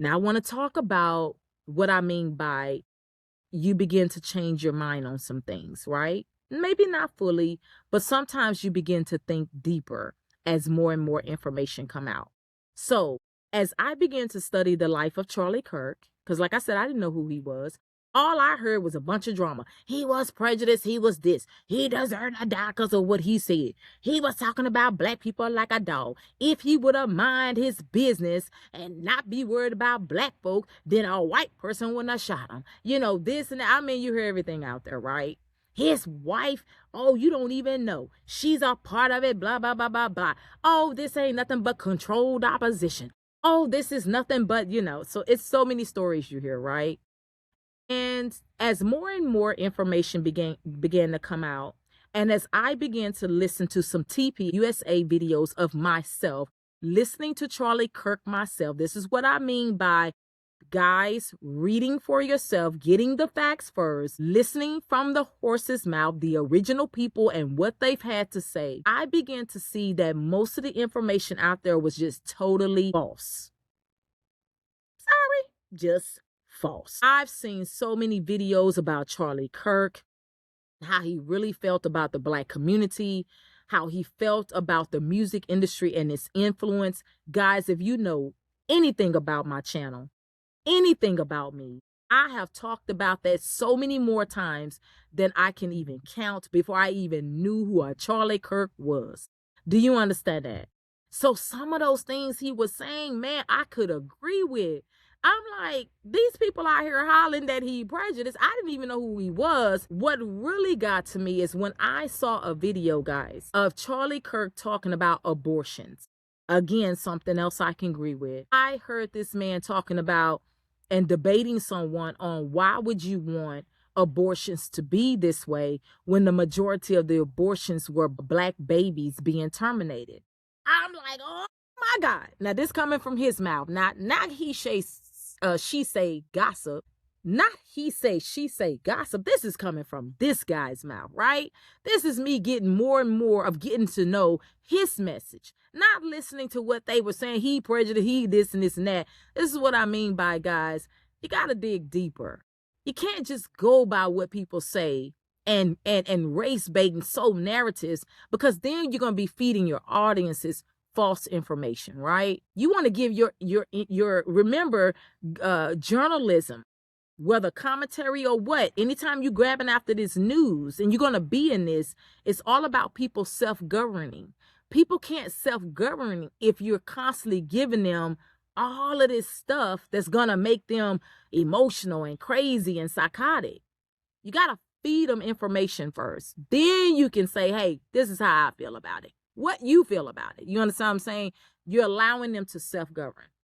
Now, I want to talk about what I mean by you begin to change your mind on some things, right? Maybe not fully, but sometimes you begin to think deeper as more and more information come out. So, as I began to study the life of Charlie Kirk, because like I said, I didn't know who he was. All I heard was a bunch of drama. He was prejudiced. He was this. He deserved to die because of what he said. He was talking about black people like a dog. If he would have mind his business and not be worried about black folk, then a white person wouldn't have shot him. You know, this and that. I mean, you hear everything out there, right? His wife, oh, you don't even know. She's a part of it, blah, blah, blah, blah, blah. Oh, this ain't nothing but controlled opposition. Oh, this is nothing but, so it's so many stories you hear, right? And as more and more information began to come out, and as I began to listen to some TP USA videos of myself, listening to Charlie Kirk myself, this is what I mean by guys reading for yourself, getting the facts first, listening from the horse's mouth, the original people and what they've had to say. I began to see that most of the information out there was just totally false. Sorry, just false. I've seen so many videos about Charlie Kirk, how he really felt about the black community, how he felt about the music industry and its influence. Guys, if you know anything about my channel, anything about me, I have talked about that so many more times than I can even count before I even knew who a Charlie Kirk was. Do you understand that? So some of those things he was saying, man, I could agree with. I'm like, these people out here hollering that he prejudiced. I didn't even know who he was. What really got to me is when I saw a video, guys, of Charlie Kirk talking about abortions. Again, something else I can agree with. I heard this man talking about and debating someone on why would you want abortions to be this way when the majority of the abortions were black babies being terminated. I'm like, oh my God. Now this coming from his mouth, not she say gossip, not he say she say gossip. This is coming from this guy's mouth, right? This is me getting more and more of getting to know his message, not listening to what they were saying. He prejudiced, he this and this and that. This is what I mean by, guys, you got to dig deeper. You can't just go by what people say and race bait and sow narratives, because then you're going to be feeding your audiences false information, right? You want to give your remember, journalism, whether commentary or what, anytime you grabbing after this news and you're going to be in this, it's all about people self-governing. People can't self-govern if you're constantly giving them all of this stuff that's going to make them emotional and crazy and psychotic. You got to feed them information first. Then you can say, hey, this is how I feel about it. What you feel about it. You understand what I'm saying? You're allowing them to self-govern.